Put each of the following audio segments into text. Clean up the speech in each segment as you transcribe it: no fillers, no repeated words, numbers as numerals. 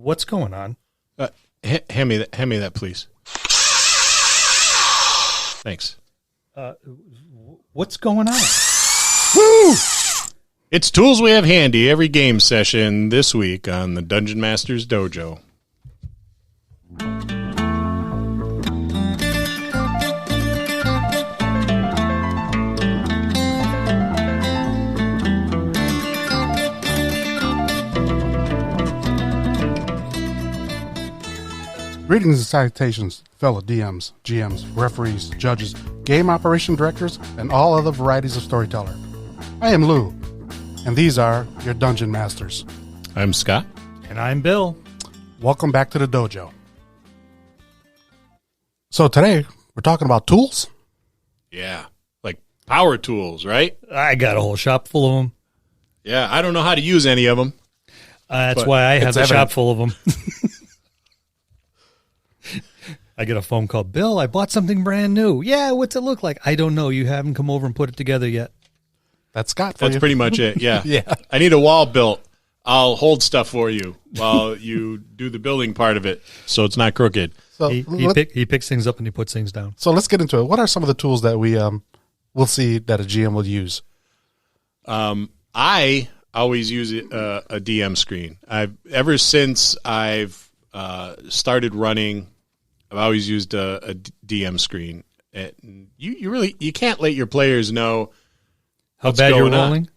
What's going on? Hand me that, please. Thanks. What's going on? Woo! It's tools we have handy every game session this week on the Dungeon Masters Dojo. Greetings and salutations, fellow DMs, GMs, referees, judges, game operation directors, and all other varieties of storyteller. I am Lou, and these are your Dungeon Masters. I'm Scott. And I'm Bill. Welcome back to the dojo. So today, we're talking about tools. Yeah, like power tools, right? I got a whole shop full of them. Yeah, I don't know how to use any of them. That's why I have a evident. shop full of them. I get a phone call. Bill, I bought something brand new. Yeah, what's it look like? I don't know. You haven't come over and put it together yet. That's Scott for That's you. pretty much it, yeah. Yeah. I need a wall built. I'll hold stuff for you while you do the building part of it so it's not crooked. So, He picks things up and he puts things down. so let's get into it. What are some of the tools that we'll see that a GM will use? I always use a DM screen. Ever since I've started running, I've always used a DM screen. You can't let your players know How what's bad you're going on. rolling?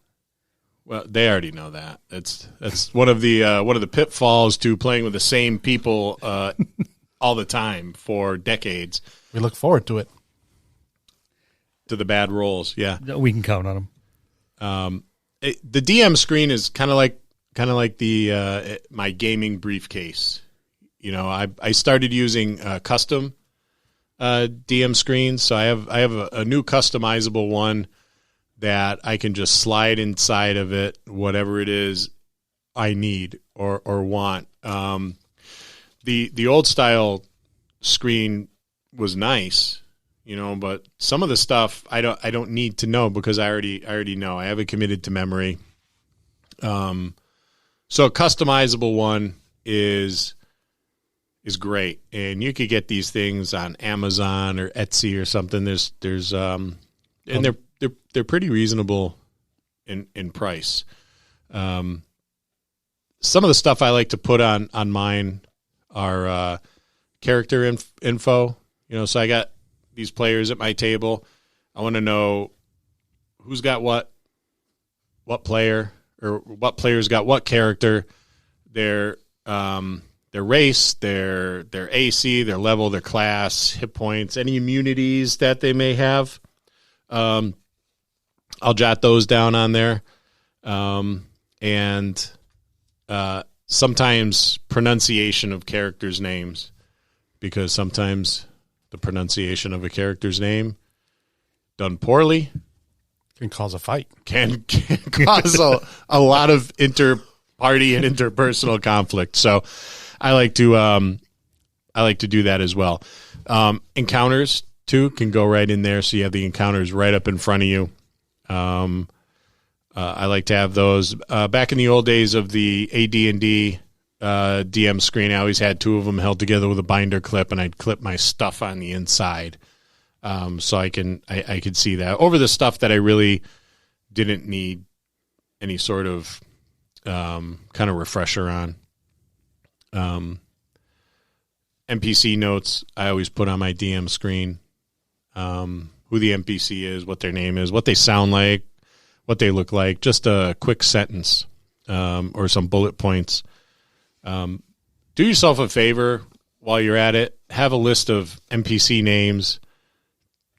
Well, they already know that. That's one of the pitfalls to playing with the same people all the time for decades. We look forward to it. To the bad rolls, yeah. We can count on them. The DM screen is kind of like the my gaming briefcase. You know, I started using custom DM screens, so I have a new customizable one that I can just slide inside of it, whatever it is I need or want. The old style screen was nice, you know, but some of the stuff I don't need to know because I already know. I have it committed to memory. So a customizable one is great, and you could get these things on Amazon or Etsy or something. There's and they're pretty reasonable in price. Some of the stuff I like to put on mine are character info. You know, so I got these players at my table. I want to know who's got what player, or what player's got what character, their race, their AC, their level, their class, hit points, any immunities that they may have. I'll jot those down on there. And sometimes pronunciation of characters' names, because sometimes the pronunciation of a character's name done poorly Can cause a fight. can cause a lot of inter-party and interpersonal conflict. So I like to do that as well. Encounters too can go right in there, so you have the encounters right up in front of you. I like to have those. Back in the old days of the AD&D DM screen, I always had two of them held together with a binder clip, and I'd clip my stuff on the inside, so I could see that over the stuff that I really didn't need any sort of kind of refresher on. NPC notes I always put on my DM screen. Who the NPC is, what their name is, what they sound like, what they look like, just a quick sentence or some bullet points. Do yourself a favor while you're at it. Have a list of NPC names,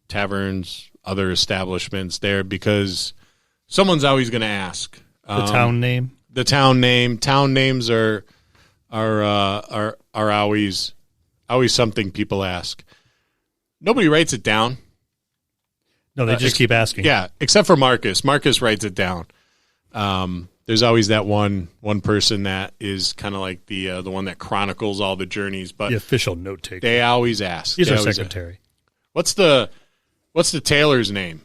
taverns, other establishments there, because someone's always going to ask. The town name? The town name. Town names are always something people ask. Nobody writes it down. No, they just keep asking. Yeah, except for Marcus. Marcus writes it down. There's always that one person that is kind of like the one that chronicles all the journeys. But The official note taker. they always ask. He's They our always secretary. What's the tailor's name?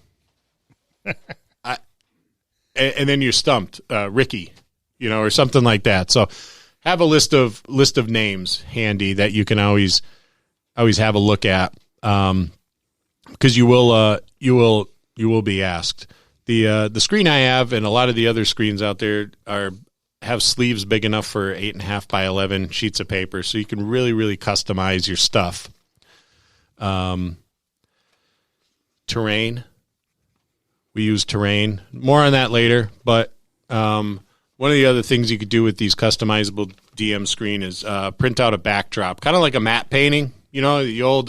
And then you're stumped, Ricky, or something like that. So have a list of names handy that you can always have a look at, because you will be asked. The screen I have and a lot of the other screens out there have sleeves big enough for 8.5 by 11 sheets of paper, so you can really customize your stuff. Terrain. We use terrain. More on that later, but one of the other things you could do with these customizable DM screen is print out a backdrop, kind of like a matte painting. You know, the old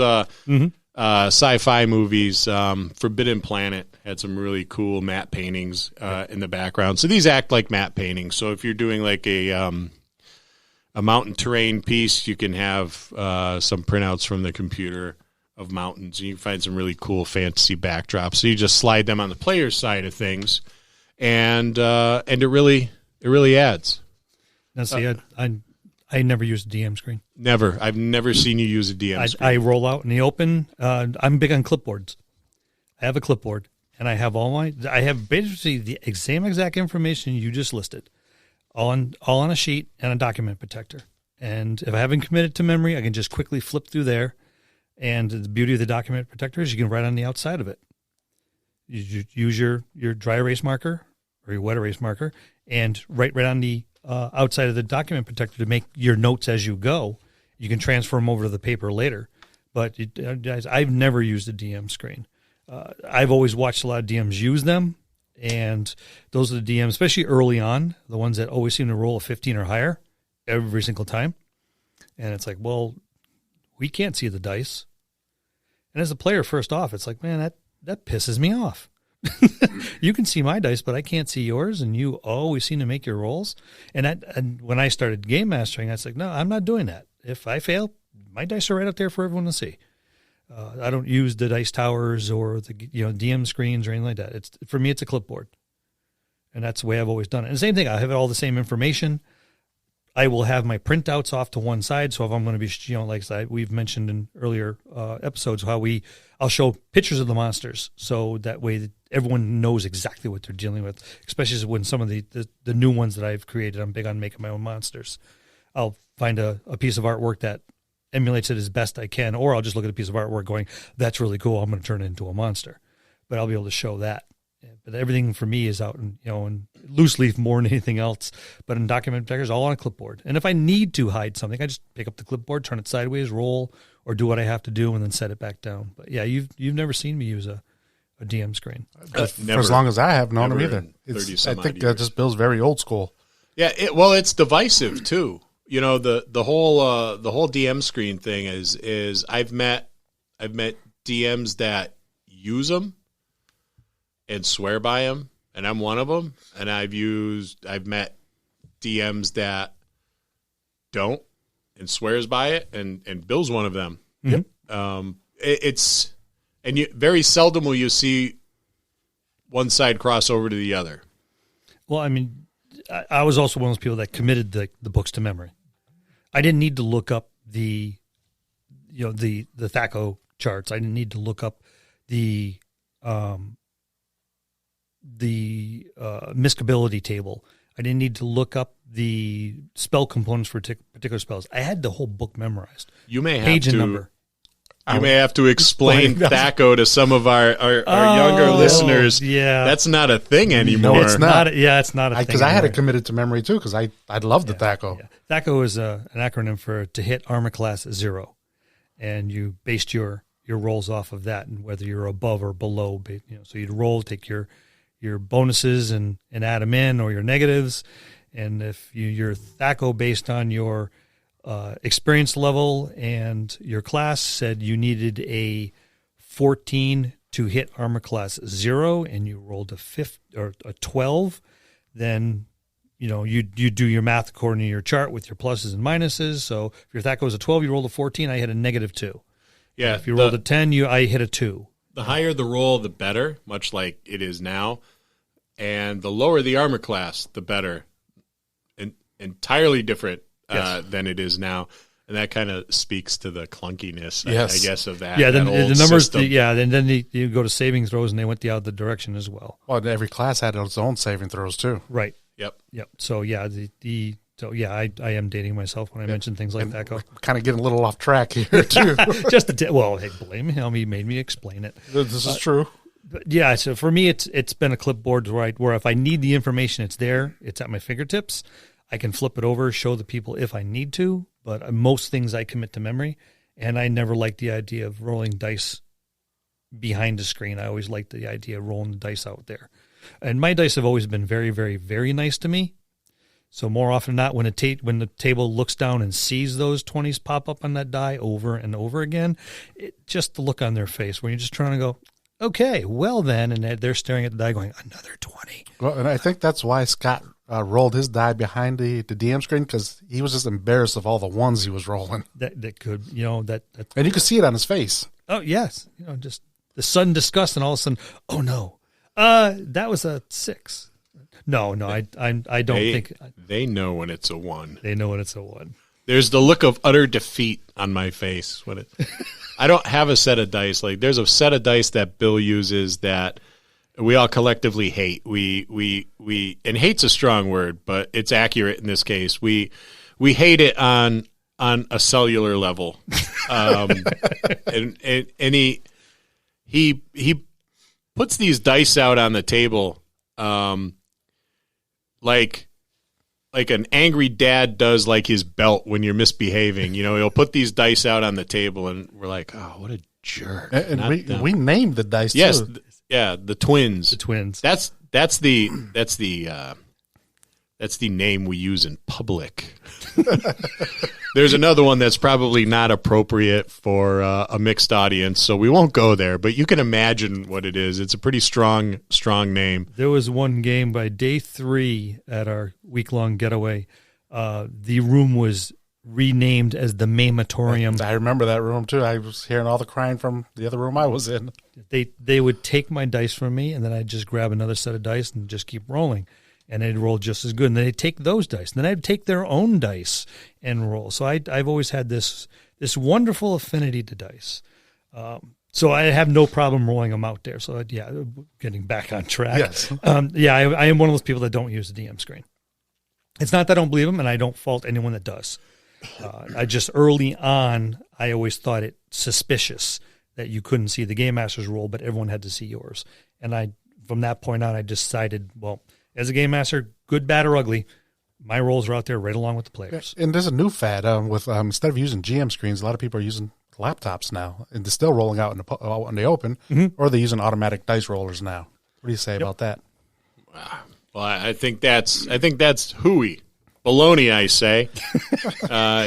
sci-fi movies, Forbidden Planet had some really cool matte paintings in the background. So these act like matte paintings. So if you're doing like a mountain terrain piece, you can have some printouts from the computer of mountains, and you can find some really cool fantasy backdrops. So you just slide them on the player's side of things, and it really adds. Now, see, I never use a DM screen. Never. I've never seen you use a DM screen. I roll out in the open. I'm big on clipboards. I have a clipboard, and I have basically the same exact information you just listed, all on a sheet and a document protector. And if I haven't committed to memory, I can just quickly flip through there. And the beauty of the document protector is you can write on the outside of it. You use your dry erase marker or your wet erase marker and write right on the outside of the document protector to make your notes as you go. You can transfer them over to the paper later. But guys, I've never used a DM screen. I've always watched a lot of DMs use them, and those are the DMs, especially early on, the ones that always seem to roll a 15 or higher every single time. And it's like, well, we can't see the dice. And as a player, first off, it's like, man, that pisses me off. You can see my dice, but I can't see yours, and you always seem to make your rolls. And when I started game mastering, I was like, no, I'm not doing that. If I fail, my dice are right out there for everyone to see. I don't use the dice towers or the DM screens or anything like that. For me, it's a clipboard, and that's the way I've always done it. And the same thing, I have all the same information. I will have my printouts off to one side. So if I'm going to be, like we've mentioned in earlier episodes, how I'll show pictures of the monsters, so that way that everyone knows exactly what they're dealing with. Especially when some of the new ones that I've created, I'm big on making my own monsters. I'll find a piece of artwork that emulates it as best I can, or I'll just look at a piece of artwork going, "That's really cool. I'm going to turn it into a monster." But I'll be able to show that. But everything for me is out in loose leaf more than anything else. But in document protectors, all on a clipboard. And if I need to hide something, I just pick up the clipboard, turn it sideways, roll, or do what I have to do, and then set it back down. But yeah, you've never seen me use a DM screen. For as long as I have known them either. I think that just Bill's very old school. Yeah, it's divisive too. The whole DM screen thing is I've met DMs that use them and swear by them, and I'm one of them. And I've met DMs that don't and swears by it, and Bill's one of them. Yep. Very seldom will you see one side cross over to the other. Well, I mean, I was also one of those people that committed the books to memory. I didn't need to look up the THAC0 charts. I didn't need to look up the miscability table. I didn't need to look up the spell components for particular spells. I had the whole book memorized. You may have page to, and number. You may have to explain THAC0 to some of our younger listeners. Yeah, that's not a thing anymore. No, it's not. It's not a thing. Because I had it committed to memory too, because I love the THAC0. Yeah. THAC0 is an acronym for to hit armor class 0, and you based your rolls off of that, and whether you're above or below. So you'd roll, take your bonuses and add them in, or your negatives, and if you're THAC0 based on your experience level and your class said you needed a 14 to hit armor class 0, and you rolled a 12, then you do your math according to your chart with your pluses and minuses. So if your THAC0 was a 12, you rolled a 14, I hit a -2. Yeah, if you rolled a 10, I hit a 2. The higher the roll, the better, much like it is now. And the lower the armor class, the better. Entirely different than it is now. And that kind of speaks to the clunkiness, I guess, of that. Yeah, then that the numbers, system. then you go to saving throws, and they went the other direction as well. Well, every class had its own saving throws too. Right. Yep. So, yeah, the So yeah, I am dating myself when I mention things like that. Go Kind of getting a little off track here too. just well, hey, blame him. He made me explain it. This is true. But yeah, so for me, it's been a clipboard where if I need the information, it's there. It's at my fingertips. I can flip it over, show the people if I need to. But most things I commit to memory, and I never liked the idea of rolling dice behind the screen. I always liked the idea of rolling the dice out there. And my dice have always been very, very, very nice to me. So more often than not, when the table looks down and sees those 20s pop up on that die over and over again, just the look on their face where you're just trying to go, okay, well then, and they're staring at the die going, another 20. Well, and I think that's why Scott rolled his die behind the DM screen, because he was just embarrassed of all the ones he was rolling. That could, that And you could see it on his face. oh yes, just the sudden disgust, and all of a sudden, oh no, that was a 6. No, I don't think they know when it's a 1. they know when it's a 1. There's the look of utter defeat on my face when it. I don't have a set of dice. Like there's a set of dice that Bill uses that we all collectively hate. We and hate's a strong word, but it's accurate in this case. We hate it on a cellular level. And he puts these dice out on the table, like an angry dad does, like his belt when you're misbehaving. He'll put these dice out on the table, and we're like, oh, what a jerk. And we named the dice yes, too. The twins. The twins. That's the name we use in public. There's another one that's probably not appropriate for a mixed audience, so we won't go there. But you can imagine what it is. It's a pretty strong name. There was one game by day 3 at our week-long getaway. The room was renamed as the Mamatorium. I remember that room too. I was hearing all the crying from the other room I was in. They would take my dice from me, and then I'd just grab another set of dice and just keep rolling. And they'd roll just as good. And then they'd take those dice. And then I'd take their own dice and roll. So I've always had this wonderful affinity to dice. So I have no problem rolling them out there. So, yeah, getting back on track. Yes. I am one of those people that don't use the DM screen. It's not that I don't believe them, and I don't fault anyone that does. I just early on, I always thought it suspicious that you couldn't see the Game Master's roll, but everyone had to see yours. And from that point on, I decided, well, as a Game Master, good, bad, or ugly, my rolls are out there right along with the players. And there's a new fad with instead of using GM screens, a lot of people are using laptops now, and they're still rolling out in the open, or they're using automatic dice rollers now. What do you say about that? Well, I think that's hooey. Baloney, I say.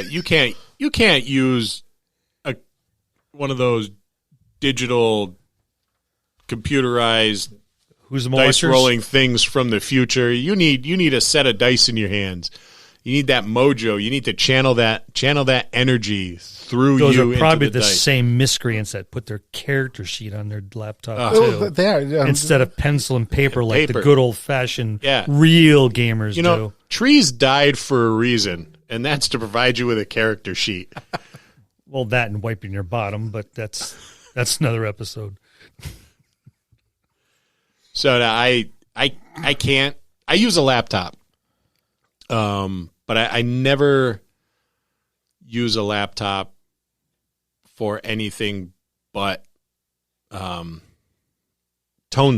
You can't use one of those digital computerized Who's the dice rolling things from the future. You need a set of dice in your hands. You need that mojo. You need to channel that energy through Those you. are probably into the dice. same miscreants that put their character sheet on their laptop Oh, too, they are. instead of pencil and paper like the paper. good old fashioned Yeah. real gamers do. Trees died for a reason, and that's to provide you with a character sheet. Well, that and wiping your bottom, but that's another episode. So I can't. I use a laptop, but I never use a laptop for anything but tone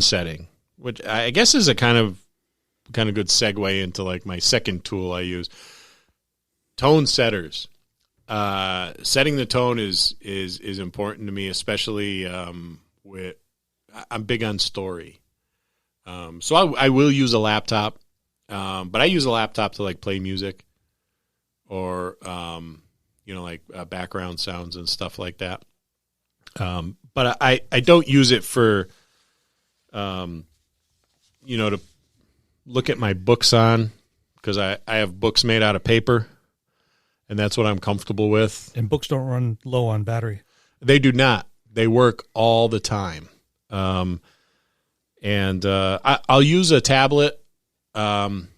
setting, which I guess is a kind of good segue into like my second tool I use. Tone setters. Setting the tone is important to me, especially with. I'm big on story. So I will use a laptop, but I use a laptop to like play music or, like background sounds and stuff like that. But I don't use it for, to look at my books on, because I have books made out of paper, and that's what I'm comfortable with. And books don't run low on battery. They do not. They work all the time. And I'll use a tablet once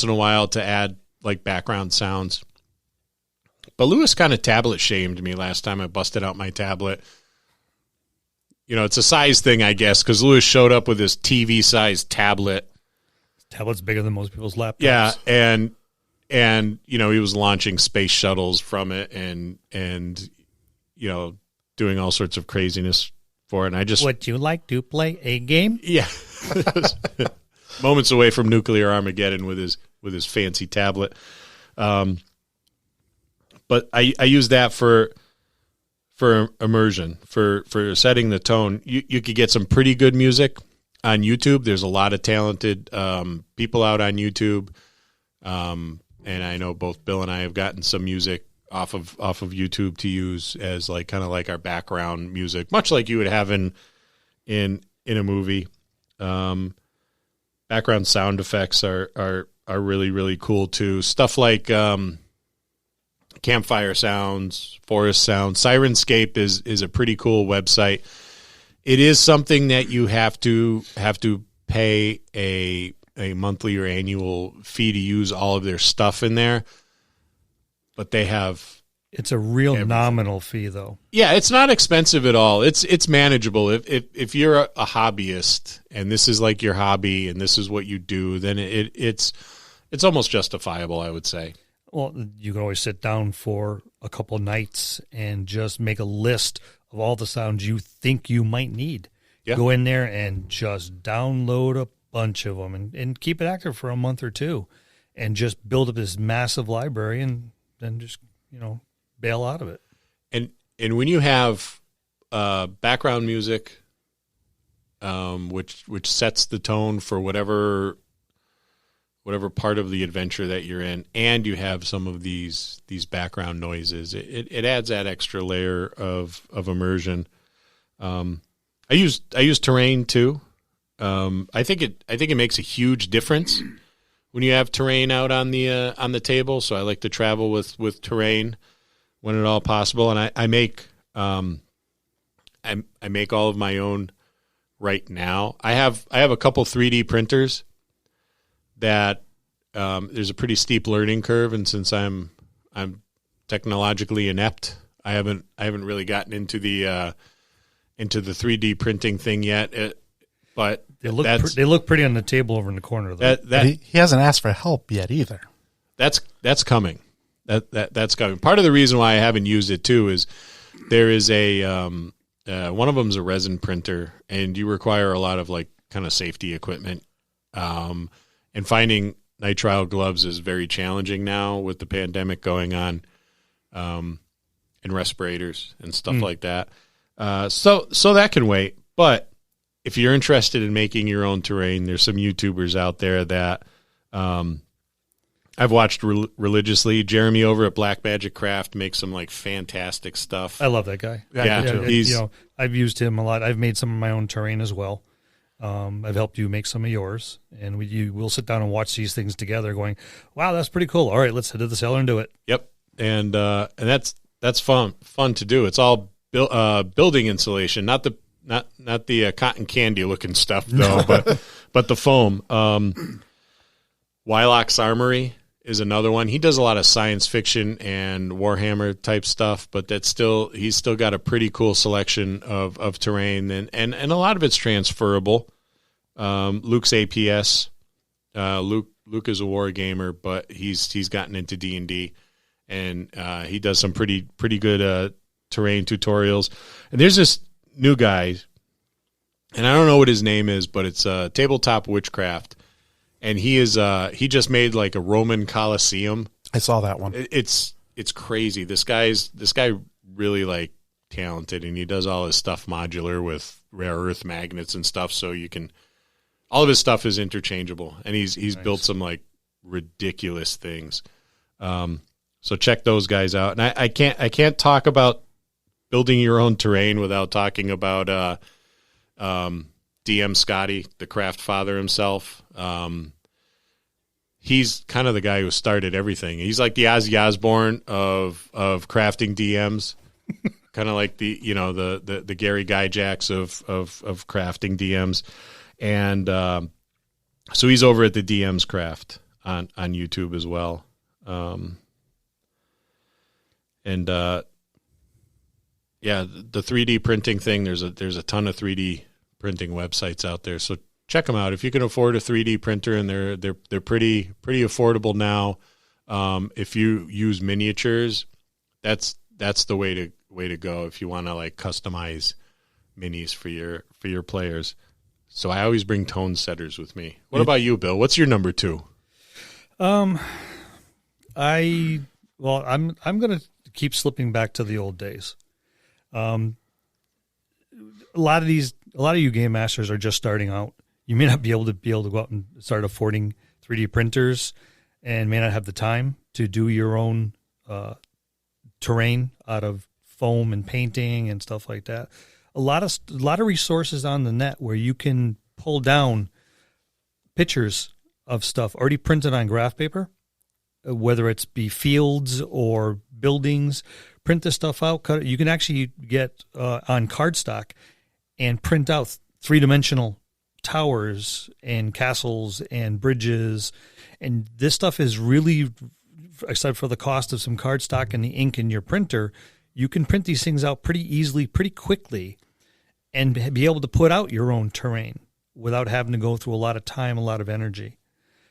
in a while to add like background sounds. But Lewis kind of tablet shamed me last time I busted out my tablet. It's a size thing, I guess, because Lewis showed up with this TV-sized tablet. Tablet's bigger than most people's laptops. Yeah, and and he was launching space shuttles from it, and doing all sorts of craziness for it. And I just Would you like to play a game? yeah, moments away from nuclear Armageddon with his fancy tablet. But I use that for immersion, for setting the tone. You could get some pretty good music on YouTube. There's a lot of talented people out on YouTube, and I know both Bill and I have gotten some music off of YouTube to use as kind of like our background music, much like you would have in a movie. Background sound effects are really, really cool too. Stuff like campfire sounds, forest sounds. Sirenscape is a pretty cool website. It is something that you have to pay a monthly or annual fee to use all of their stuff in there. But they have It's a real everything. Nominal fee, though. Yeah, it's not expensive at all. It's manageable. If you're a hobbyist and this is like your hobby and this is what you do, then it's almost justifiable, I would say. Well, you can always sit down for a couple nights and just make a list of all the sounds you think you might need. Yeah. Go in there and just download a bunch of them and keep it active for a month or two and just build up this massive library and then just, bail out of it. And when you have background music, which sets the tone for whatever part of the adventure that you're in, and you have some of these background noises, it adds that extra layer of immersion. I use terrain too. I think it makes a huge difference when you have terrain out on the table. So I like to travel with terrain when at all possible, and I make I make all of my own right now. I have a couple 3D printers that there's a pretty steep learning curve, and since I'm technologically inept, I haven't really gotten into the 3D printing thing yet. But They look pretty on the table over in the corner, though. He hasn't asked for help yet either. That's coming. That's coming. Part of the reason why I haven't used it too is there is a one of them is a resin printer, and you require a lot of kind of safety equipment. And finding nitrile gloves is very challenging now with the pandemic going on, and respirators and stuff like that. So that can wait. But if you're interested in making your own terrain, there's some YouTubers out there that I've watched religiously. Jeremy over at Black Magic Craft makes some fantastic stuff. I love that guy. Yeah, I've used him a lot. I've made some of my own terrain as well. I've helped you make some of yours, and we'll sit down and watch these things together going, wow, that's pretty cool. All right, let's head to the cellar and do it. Yep. And that's fun to do. It's all building insulation, not the cotton candy looking stuff though, but the foam. Wylock's Armory is another one. He does a lot of science fiction and Warhammer type stuff, but he's still got a pretty cool selection of terrain, and a lot of it's transferable. Luke's APS. Luke is a war gamer, but he's gotten into D&D, and he does some pretty good terrain tutorials. And there's this new guy, and I don't know what his name is, but it's Tabletop Witchcraft, and he just made a Roman Colosseum. I saw that one. It's crazy. This guy really talented, and he does all his stuff modular with rare earth magnets and stuff, so you can. All of his stuff is interchangeable, and he's nice. Built some ridiculous things. So check those guys out. And I can't talk about building your own terrain without talking about DM Scotty, the craft father himself. He's kind of the guy who started everything. He's like the Ozzy Osbourne of crafting DMs, kind of like the Gary Gygax of crafting DMs. And so he's over at the DM's Craft on YouTube as well. The 3D printing thing, there's a ton of 3D printing websites out there. So check them out. If you can afford a 3D printer, and they're pretty affordable now. If you use miniatures, that's the way to go if you want to like customize minis for your players. So I always bring tone setters with me. What about you, Bill? What's your number 2? I'm gonna keep slipping back to the old days. A lot of you game masters are just starting out. You may not be able to go out and start affording 3D printers, and may not have the time to do your own terrain out of foam and painting and stuff like that. A lot of resources on the net where you can pull down pictures of stuff already printed on graph paper, whether it's be fields or buildings. Print this stuff out. Cut it. You can actually get on cardstock and print out 3-dimensional towers and castles and bridges. And this stuff is really, except for the cost of some cardstock and the ink in your printer, you can print these things out pretty easily, pretty quickly, and be able to put out your own terrain without having to go through a lot of time, a lot of energy.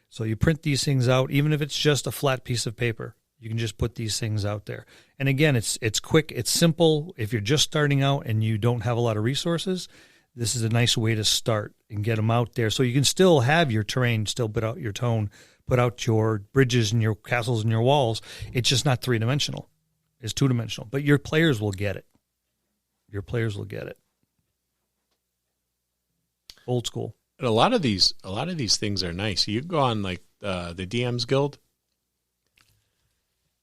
So you print these things out, even if it's just a flat piece of paper. You can just put these things out there. And again, it's quick, it's simple. If you're just starting out and you don't have a lot of resources, this is a nice way to start and get them out there. So you can still have your terrain, still put out your tone, put out your bridges and your castles and your walls. It's just not 3-dimensional. It's 2-dimensional. But your players will get it. Your players will get it. Old school. And a lot of these things are nice. You go on like the DM's Guild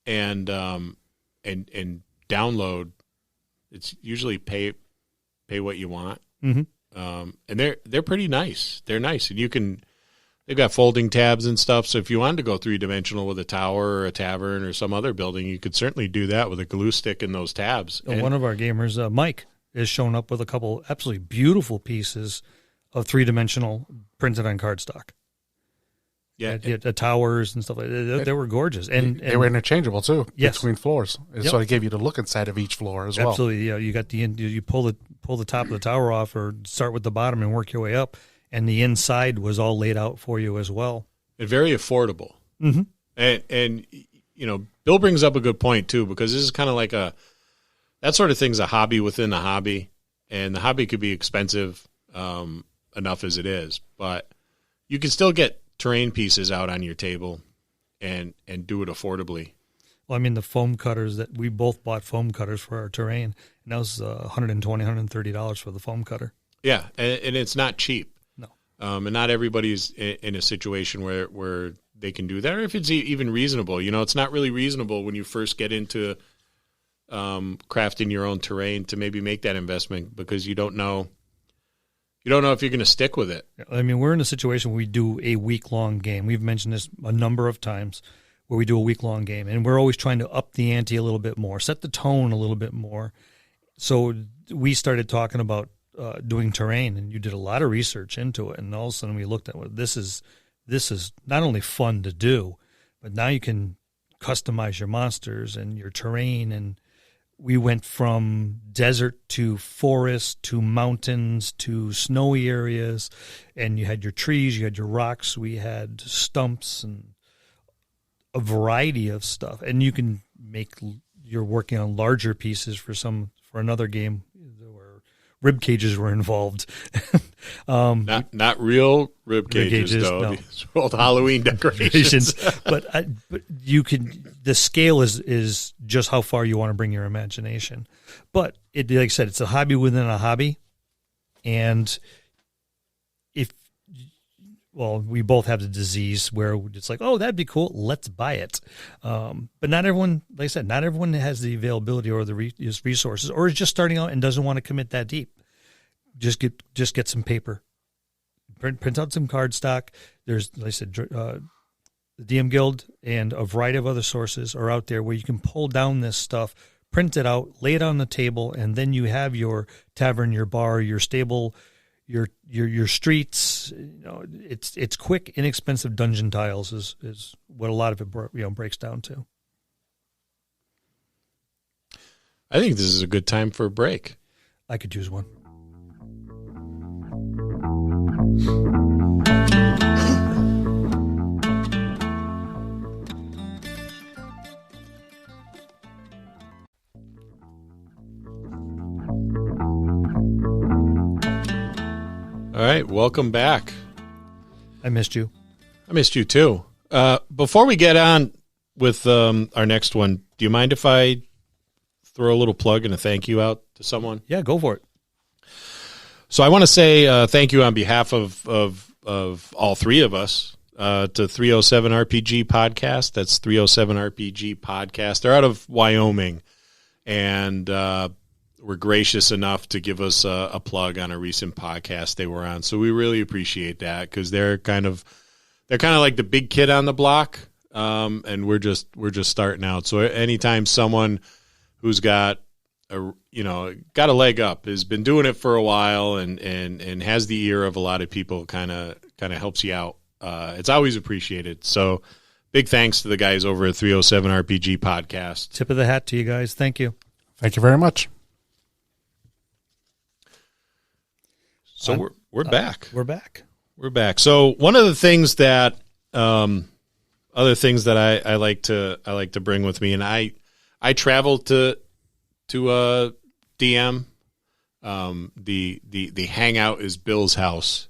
and download. It's usually pay what you want. Mm-hmm. And they're pretty nice. They're nice, and they've got folding tabs and stuff. So if you wanted to go 3-dimensional with a tower or a tavern or some other building, you could certainly do that with a glue stick and those tabs. And one of our gamers, Mike, has shown up with a couple absolutely beautiful pieces of 3-dimensional printed on cardstock. Yeah, the towers and stuff like that. They were gorgeous, and they were interchangeable too, yes, between floors. And so it gave you the look inside of each floor as well. Absolutely, yeah. You got you pull the top of the tower off, or start with the bottom and work your way up, and the inside was all laid out for you as well. And very affordable. Mm-hmm. And Bill brings up a good point too, because this is kind of like that sort of thing's a hobby within a hobby, and the hobby could be expensive enough as it is, but you can still get terrain pieces out on your table and do it affordably. Well, I mean, the foam cutters that we both bought foam cutters for our terrain, and that was $120, $130 for the foam cutter. Yeah, and it's not cheap. No. And not everybody's in a situation where they can do that, or if it's even reasonable. It's not really reasonable when you first get into crafting your own terrain to maybe make that investment, because you don't know if you're going to stick with it. I mean, we're in a situation where we do a week-long game. We've mentioned this a number of times, where we do a week-long game, and we're always trying to up the ante a little bit more, set the tone a little bit more. So we started talking about doing terrain, and you did a lot of research into it, and all of a sudden we looked at, well, this is not only fun to do, but now you can customize your monsters and your terrain. And we went from desert to forest to mountains to snowy areas, and you had your trees, you had your rocks, we had stumps and a variety of stuff. And you can you're working on larger pieces for another game where rib cages were involved. Not real rib cages though. No. These old Halloween decorations. but you can. The scale is just how far you want to bring your imagination. But like I said, it's a hobby within a hobby, and we both have the disease where it's like, oh, that'd be cool, let's buy it. But not everyone, like I said, not everyone has the availability or the resources, or is just starting out and doesn't want to commit that deep. Just get some paper, print out some cardstock. There's, like I said, the DM Guild and a variety of other sources are out there where you can pull down this stuff, print it out, lay it on the table, and then you have your tavern, your bar, your stable, your streets. It's quick, inexpensive dungeon tiles is what a lot of it breaks down to. I think this is a good time for a break. I could choose one. right, welcome back. I missed you. I missed you too. Before we get on with our next one, do you mind if I throw a little plug and a thank you out to someone? Yeah, go for it. So I want to say thank you on behalf of all three of us to 307 RPG Podcast. That's 307 RPG Podcast. They're out of Wyoming, and were gracious enough to give us a plug on a recent podcast they were on. So we really appreciate that, because they're kind of like the big kid on the block, and we're just starting out. So anytime someone who's got a leg up, has been doing it for a while, and has the ear of a lot of people, kind of helps you out. It's always appreciated. So big thanks to the guys over at 307 RPG Podcast. Tip of the hat to you guys. Thank you. Thank you very much. So we're back. We're back. We're back. So one of the things that other things that I like to bring with me, and I travel to DM. The hangout is Bill's house.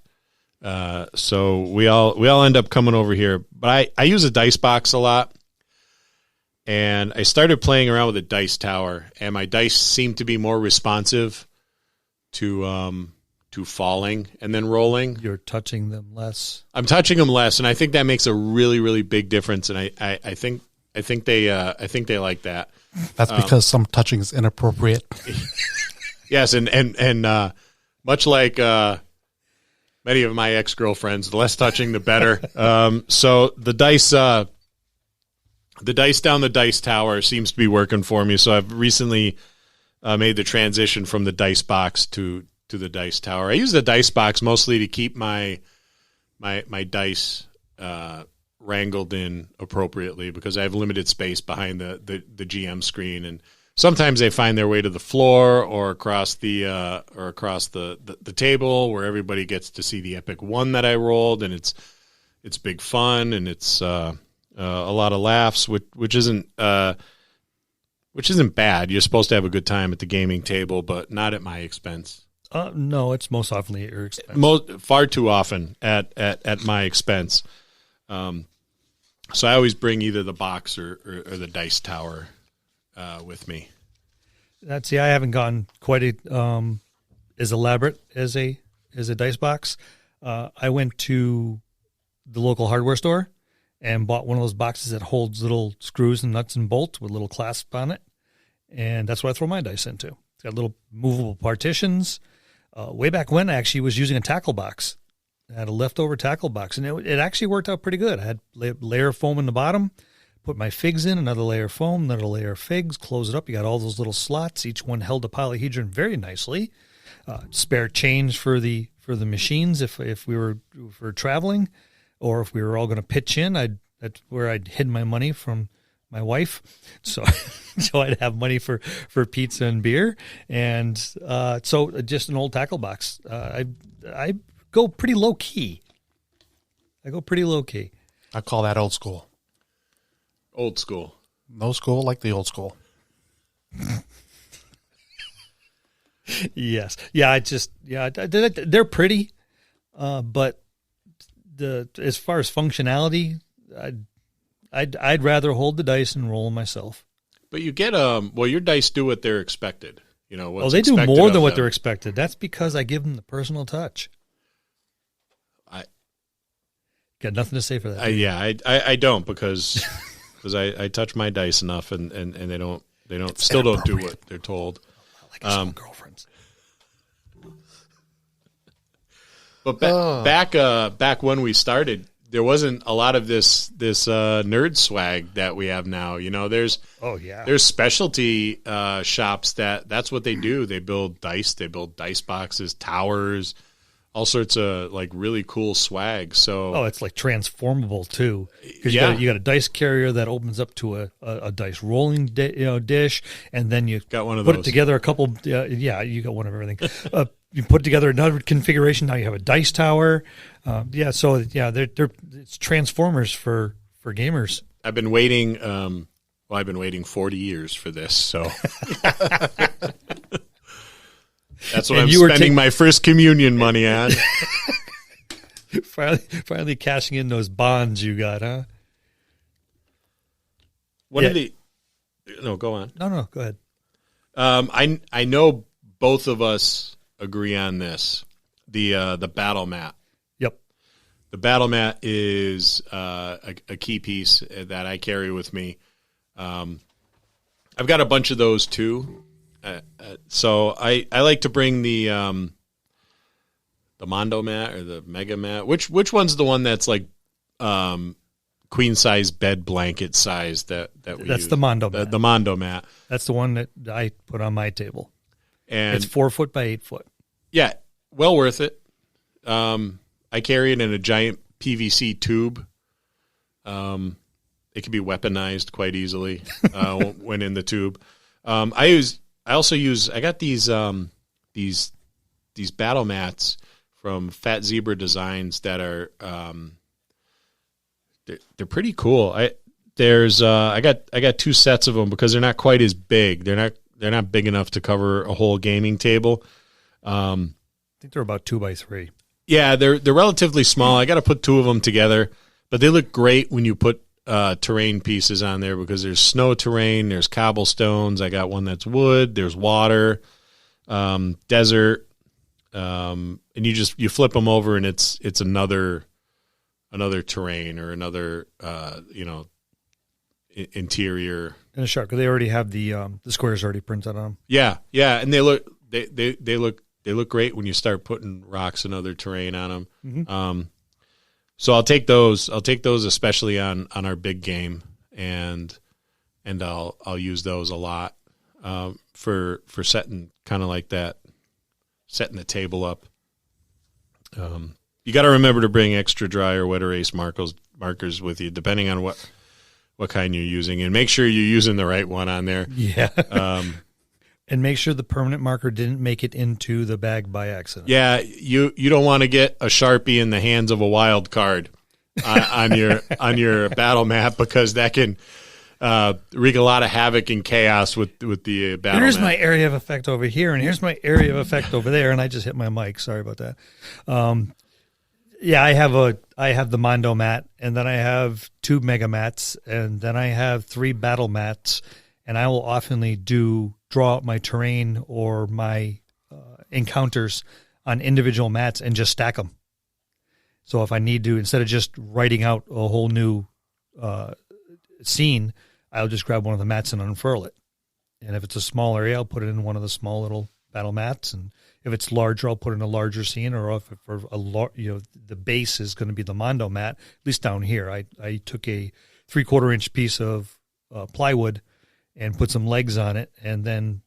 So we all end up coming over here. But I use a dice box a lot, and I started playing around with a dice tower, and my dice seem to be more responsive to falling and then rolling. You're touching them less. I'm touching them less, and I think that makes a really, really big difference. And I think they like that. That's because some touching is inappropriate. Yes, and much like many of my ex-girlfriends, the less touching, the better. So the dice down the dice tower seems to be working for me. So I've recently made the transition from the dice box to the dice tower. I use the dice box mostly to keep my dice wrangled in appropriately, because I have limited space behind the GM screen, and sometimes they find their way to the floor or across the table, where everybody gets to see the epic one that I rolled, and it's big fun, and it's a lot of laughs, which isn't bad. You're supposed to have a good time at the gaming table, but not at my expense. No, it's most often at your expense. Far too often at my expense. So I always bring either the box or the dice tower with me. I haven't gone quite as elaborate as a dice box. I went to the local hardware store and bought one of those boxes that holds little screws and nuts and bolts with little clasp on it, and that's what I throw my dice into. It's got little movable partitions. Way back when, I actually was using a tackle box. I had a leftover tackle box, and it actually worked out pretty good. I had a layer of foam in the bottom, put my figs in, another layer of foam, another layer of figs, close it up. You got all those little slots. Each one held a polyhedron very nicely. Spare change for the machines if we were traveling, or if we were all going to pitch in. That's where I'd hid my money from my wife, so I'd have money for pizza and beer, and so just an old tackle box. I go pretty low key. I call that old school. Old school. No school like the old school. Yes. Yeah. They're pretty, but as far as functionality, I'd rather hold the dice and roll them myself. But you get your dice do what they're expected. You know, what's they do expected more of than what them. they're expected. That's because I give them the personal touch. Got nothing to say for that. I don't, because I touch my dice enough, and they don't still don't do what they're told. Like some girlfriends. But back when we started, there wasn't a lot of this nerd swag that we have now. You know, there's specialty shops that's what they do. They build dice, they build dice boxes, towers, all sorts of like really cool swag. So it's like transformable too, because you got a dice carrier that opens up to a dice rolling dish, and then you got one of put those. It together a couple. You got one of everything. You put together another configuration. Now you have a dice tower. So it's Transformers for gamers. I've been waiting. I've been waiting 40 years for this. So that's what I'm spending my first communion money on. Finally cashing in those bonds you got, huh? One of the no, go on. No, go ahead. I know both of us agree on this. The battle mat. Yep. The battle mat is a key piece that I carry with me. I've got a bunch of those too. So I like to bring the Mondo mat or the Mega mat. Which one's the one that's like queen size bed blanket size that we That's use? the Mondo mat. The Mondo mat. That's the one that I put on my table. And It's 4 foot by 8 foot. yeah, well worth it. I carry it in a giant PVC tube. It can be weaponized quite easily when in the tube. I got these battle mats from Fat Zebra Designs that are they're pretty cool. I got 2 sets of them because they're not quite as big. They're not big enough to cover a whole gaming table. I think they're about 2 by 3. Yeah, they're relatively small. I got to put 2 of them together, but they look great when you put terrain pieces on there because there's snow terrain, there's cobblestones. I got one that's wood, there's water, desert, and you flip them over and it's another terrain or another interior. And a shark. They already have the squares already printed on them. Yeah, and they look great when you start putting rocks and other terrain on them. Mm-hmm. So I'll take those. I'll take those especially on our big game, and I'll use those a lot for setting kind of like that, setting the table up. You got to remember to bring extra dry or wet erase markers with you, depending on what kind you're using, and make sure you're using the right one on there. Yeah. And make sure the permanent marker didn't make it into the bag by accident. Yeah, you don't want to get a Sharpie in the hands of a wild card on your battle map because that can wreak a lot of havoc and chaos with the battle Here's map. my area of effect over here, and here's my area of effect over there, and I just hit my mic. Sorry about that. Yeah, I have the Mondo mat, and then I have 2 Mega mats, and then I have 3 battle mats, and I will oftenly draw out my terrain or my encounters on individual mats and just stack them. So if I need to, instead of just writing out a whole new scene, I'll just grab one of the mats and unfurl it. And if it's a small area, I'll put it in one of the small little battle mats. And if it's larger, I'll put in a larger scene. Or if the base is going to be the Mondo mat, at least down here, I took a 3/4 inch piece of plywood and put some legs on it, and then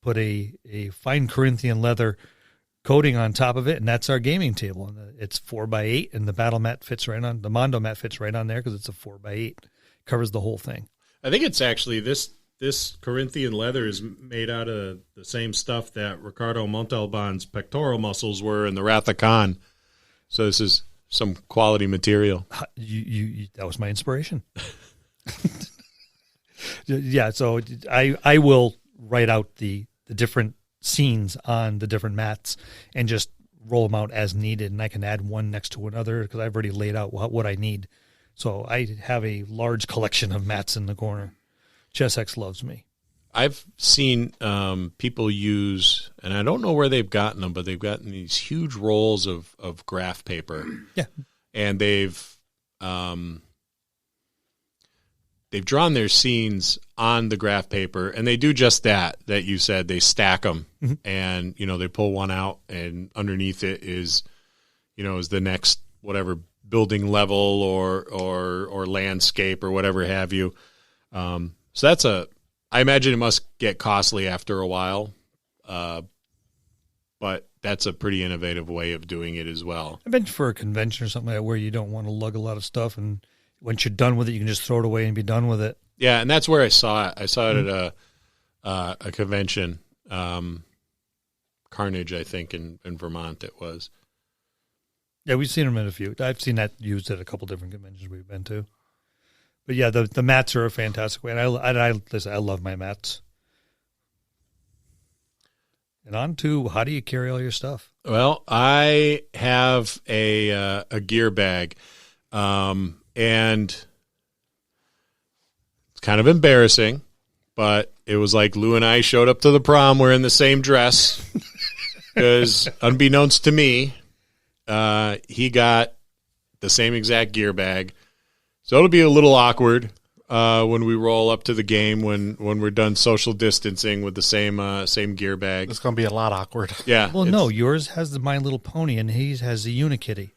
put a fine Corinthian leather coating on top of it, and that's our gaming table. And it's 4 by 8, and the battle mat fits right on. The Mondo mat fits right on there because it's a 4 by 8, covers the whole thing. I think it's actually this Corinthian leather is made out of the same stuff that Ricardo Montalban's pectoral muscles were in the Wrath of Khan. So this is some quality material. You that was my inspiration. Yeah, so I will write out the different scenes on the different mats and just roll them out as needed, and I can add one next to another because I've already laid out what I need. So I have a large collection of mats in the corner. ChessX loves me. I've seen people use, and I don't know where they've gotten them, but they've gotten these huge rolls of graph paper. Yeah. And they've drawn their scenes on the graph paper, and they do just that you said. They stack them, and they pull one out, and underneath it is the next whatever building level or landscape or whatever have you. So that's I imagine it must get costly after a while, but that's a pretty innovative way of doing it as well. I've been for a convention or something like that where you don't want to lug a lot of stuff, and once you're done with it, you can just throw it away and be done with it. Yeah, and that's where I saw it. I saw it at a convention, Carnage, I think, in Vermont it was. Yeah, we've seen them at a few. I've seen that used at a couple different conventions we've been to. But yeah, the mats are a fantastic way, and I listen, I love my mats. And on to how do you carry all your stuff? Well, I have a gear bag, and it's kind of embarrassing, but it was like Lou and I showed up to the prom wearing the same dress because, unbeknownst to me, he got the same exact gear bag. So it'll be a little awkward when we roll up to the game when we're done social distancing with the same gear bag. It's going to be a lot awkward. Yeah. Well, no, yours has the My Little Pony, and he has the Unikitty.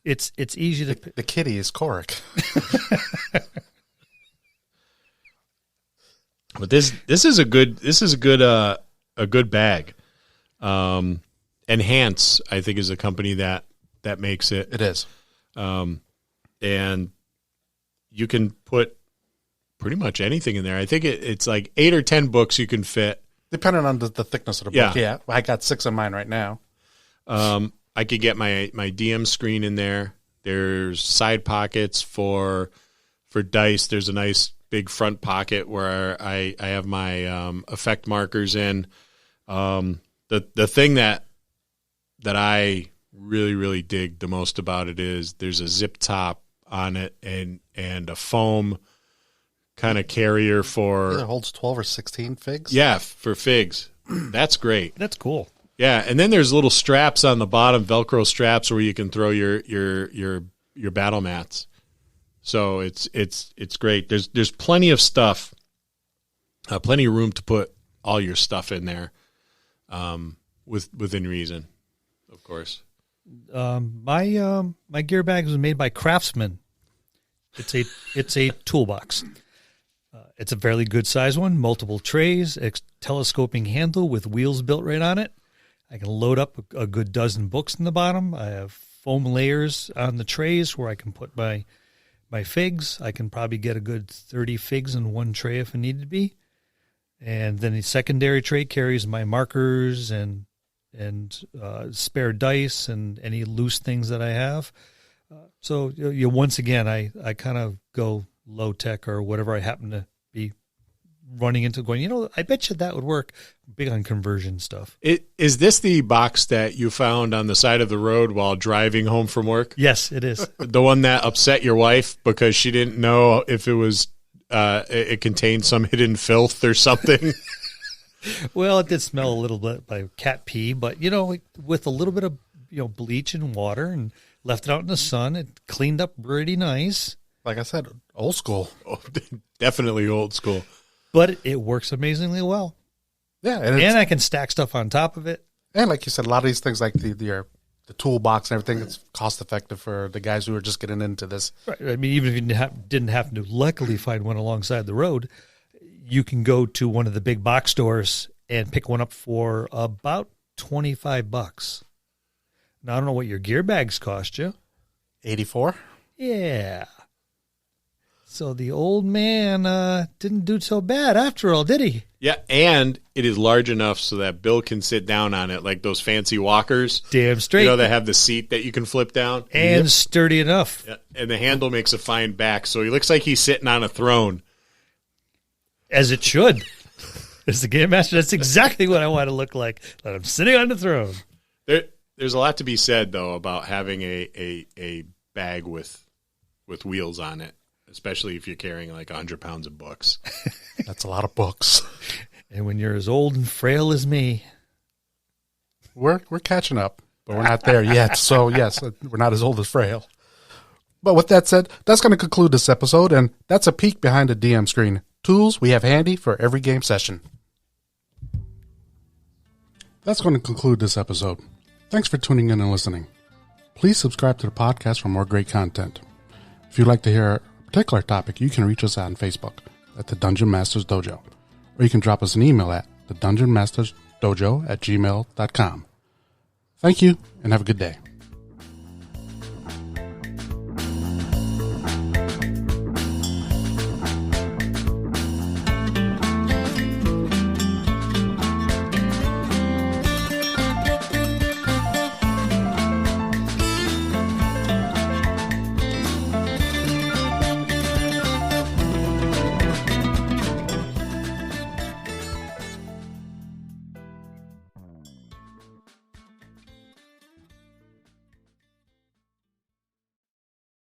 It's easy to. The kitty is Korik. But this is a good bag. Enhance, I think, is a company that makes it. It is. And you can put pretty much anything in there. I think it's like 8 or 10 books you can fit. Depending on the thickness of the book. Yeah. I got 6 of mine right now. I could get my DM screen in there. There's side pockets for dice. There's a nice big front pocket where I have my effect markers in. The thing that I really, really dig the most about it is there's a zip top on it and a foam kind of carrier for. It holds 12 or 16 figs. Yeah, for figs. That's great. That's cool. Yeah, and then there's little straps on the bottom, Velcro straps, where you can throw your battle mats. So it's great. There's plenty of stuff, plenty of room to put all your stuff in there, within reason, of course. My gear bag was made by Craftsman. It's a toolbox. It's a fairly good size one. Multiple trays, telescoping handle with wheels built right on it. I can load up a good dozen books in the bottom. I have foam layers on the trays where I can put my figs. I can probably get a good 30 figs in one tray if it needed to be. And then the secondary tray carries my markers and spare dice and any loose things that I have. So once again, I kind of go low tech or whatever I happen to be running into, going, I bet you that would work. Big on conversion stuff. Is this the box that you found on the side of the road while driving home from work? Yes, it is. The one that upset your wife because she didn't know if it was it contained some hidden filth or something? Well, it did smell a little bit like cat pee, but with a little bit of bleach and water and left it out in the sun, it cleaned up pretty nice. Like I said, old school. Oh, definitely old school. But it works amazingly well. Yeah, and I can stack stuff on top of it. And like you said, a lot of these things, like the toolbox and everything, it's cost effective for the guys who are just getting into this. Right. I mean, even if you didn't happen to luckily find one alongside the road, you can go to one of the big box stores and pick one up for about $25. Now, I don't know what your gear bags cost you. 84. Yeah. So the old man didn't do so bad after all, did he? Yeah, and it is large enough so that Bill can sit down on it, like those fancy walkers. Damn straight. They have the seat that you can flip down. And sturdy enough. Yeah, and the handle makes a fine back, so he looks like he's sitting on a throne. As it should. As the game master, that's exactly what I want to look like. That I'm sitting on the throne. There's a lot to be said, though, about having a bag with wheels on it, especially if you're carrying like 100 pounds of books. That's a lot of books. And when you're as old and frail as me. We're catching up, but we're not there yet. So, yes, we're not as old as frail. But with that said, that's going to conclude this episode, and that's a peek behind the DM screen. Tools we have handy for every game session. That's going to conclude this episode. Thanks for tuning in and listening. Please subscribe to the podcast for more great content. If you'd like to hear a particular topic, you can reach us on Facebook at the Dungeon Masters Dojo, or you can drop us an email at thedungeonmastersdojo@gmail.com. Thank you, and have a good day.